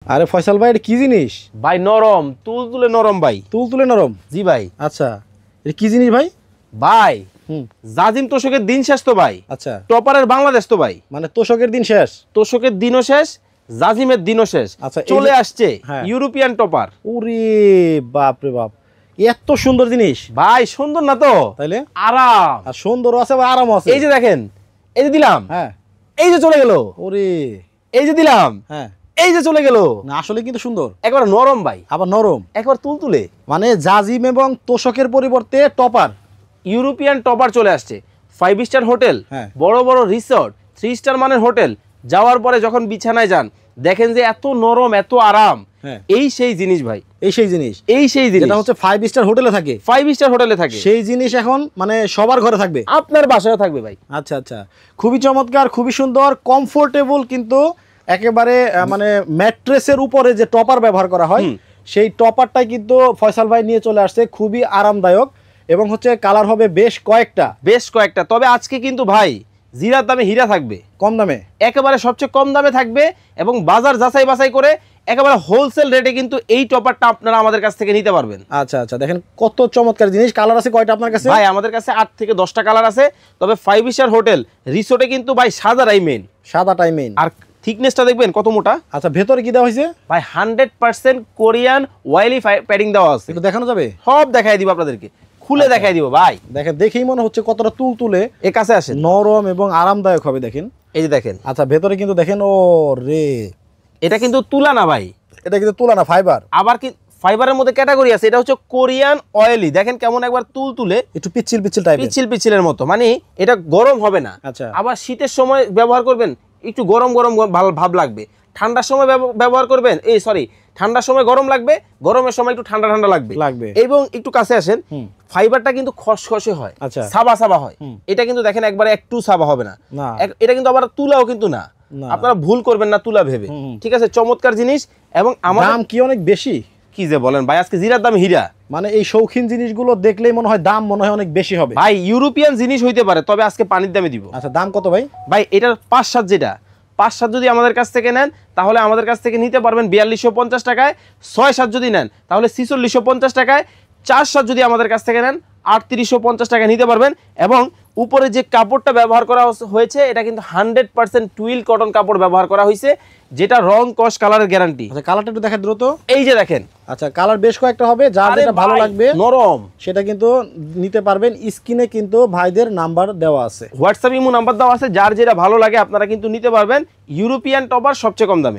আরে ফয়সাল ভাই এটা কি জিনিস? ভাই নরম, তুলতুলে নরম ভাই। তুলতুলে নরম? জি ভাই। আচ্ছা, এটা কি জিনিস ভাই? ভাই জাজিম তোষকের দিন শেষ তো ভাই। আচ্ছা, টপারের বাংলাদেশ তো ভাই। মানে তোষকের দিন শেষ, তোষকের দিনও শেষ, জাজিমের দিনও শেষ। আচ্ছা, চলে আসছে হ্যাঁ। European topper. ওরে বাপ রে বাপ, এত সুন্দর জিনিস ভাই সুন্দর না তো? তাইলে আরাম, আর সুন্দর আছে বা আরাম আছে। এই যে দেখেন, এই যে দিলাম, হ্যাঁ, এই যে চলে গেল, ওরে এই যে দিলাম, হ্যাঁ, এই যে চলে গেল। না আসলে কিন্তু সুন্দর, একবার নরম ভাই, আবার নরম, একবার তুলতুলে। মানে জাজিম এবং তোষকের পরিবর্তে টপার। ইউরোপিয়ান টপার চলে আসছে। 5 স্টার হোটেল, হ্যাঁ। বড় বড় রিসর্ট, 3 স্টার মানের হোটেল যাওয়ার পরে যখন বিছানায় যান দেখেন যে এত নরম, এত আরাম। হ্যাঁ, এই সেই জিনিস ভাই, এই সেই জিনিস, এই সেই জিনিস যেটা হচ্ছে 5 স্টার হোটেলে থাকে। 5 স্টার হোটেলে থাকে, সেই জিনিস এখন মানে সবার ঘরে থাকবে, আপনার বাসায়ও থাকবে ভাই। আচ্ছা আচ্ছা, খুবই চমৎকার, খুবই সুন্দর, কমফোর্টেবল, কিন্তু একেবারে মানে ম্যাট্রেসের উপরে যে টপার ব্যবহার করা হয় সেই টপারটাই কিন্তু ফয়সাল ভাই নিয়ে চলে আসছে, খুবই আরামদায়ক এবং হচ্ছে কালার হবে বেশ কয়েকটা। তবে আজকে কিন্তু ভাই জিরার দামে হীরা থাকবে, কম দামে, একেবারে সবচেয়ে কম দামে থাকবে এবং বাজার যাচাই বাছাই করে একেবারে হোলসেল রেটে কিন্তু এই টপারটা আপনারা আমাদের কাছ থেকে নিতে পারবেন। আচ্ছা আচ্ছা, দেখেন কত চমৎকার জিনিস। কালার আছে কয়টা আপনার কাছে? ভাই আমাদের কাছে 8 থেকে 10টা কালার আছে। তবে 5 স্টার হোটেল রিসোর্টে কিন্তু ভাই সাদাটাই মেন, সাদাটাই মেন। আর থিকনেসটা দেখবেন কত মোটা। আচ্ছা, ভেতরে কি দেওয়া হয়েছে ভাই 100% কোরিয়ান ওয়াইলি প্যাডিং দেওয়া আছে। একটু দেখানো যাবে? সব দেখাই দিব আপনাদেরকে, খুলে দেখাই দিব ভাই। দেখেন, দেখেই মনে হচ্ছে কতটা তুলতুলে, এর কাছে আসেন, নরম এবং আরামদায়ক হবে। দেখেন, এই যে দেখেন। আচ্ছা, ভেতরে কিন্তু দেখেন, ও রে, এটা কিন্তু তুলা না ভাই, এটা কিন্তু তুলা না, ফাইবার। আবার কি ফাইবারের মধ্যে ক্যাটাগরি আছে। এটা হচ্ছে কোরিয়ান অয়েলি, দেখেন কেমন একবার তুলতুলে, একটু পিচ্ছিল পিচ্ছিল টাইপের, পিচ্ছিলের মতো। মানে এটা গরম হবে না। আচ্ছা, আবার শীতের সময় ব্যবহার করবেন একটু গরম গরম ভাব লাগবে। ঠান্ডার সময় ব্যবহার করবেন, ঠান্ডার সময় গরম লাগবে, গরমের সময় একটু ঠান্ডা ঠান্ডা লাগবে। এবং একটু কাছে আসেন, ফাইবারটা কিন্তু খসখসে হয়, আচ্ছা, সাবা সাবা হয়। এটা কিন্তু দেখেন একবারে একটু সাবা হবে না। এটা কিন্তু আবার তুলাও কিন্তু না, আপনারা ভুল করবেন না তুলা ভেবে। ঠিক আছে, চমৎকার জিনিস। এবং আমার দাম কি অনেক বেশি? কি যে বলেন ভাই, আজকে জিরার দাম হীরা। মানে এই শৌখিন জিনিসগুলো দেখলেই মনে হয় দাম মনে হয় অনেক বেশি হবে। ভাই ইউরোপিয়ান জিনিস হইতে পারে, তবে আজকে পানির দামে দিব। আচ্ছা, দাম কত ভাই? ভাই এটার 5-7 যেটা 5-7 যদি আমাদের কাছ থেকে নেন তাহলে আমাদের কাছ থেকে নিতে পারবেন 4250 টাকায়। 6-7 যদি নেন তাহলে 4650 টাকায়। 4-7 যদি আমাদের কাছ থেকে নেন 3850 টাকায় নিতে পারবেন। এবং উপরে যে কাপড়টা ব্যবহার করা হয়েছে এটা কিন্তু 100% টুইল কটন কাপড় ব্যবহার করা হয়েছে, যেটা রং কস কালারের গ্যারান্টি। আচ্ছা, কালারটা একটু দেখা দ্রুত। এই যে দেখেন, আচ্ছা, কালার বেশ কয়েকটা হবে, যার যেটা ভালো লাগবে নরম সেটা কিন্তু নিতে পারবেন। স্ক্রিনে কিন্তু ভাইদের নাম্বার দেওয়া আছে, হোয়াটসঅ্যাপ ইমো নাম্বার দেওয়া আছে, যার যেটা ভালো লাগে আপনারা কিন্তু নিতে পারবেন। ইউরোপিয়ান টপার সবচেয়ে কম দামে।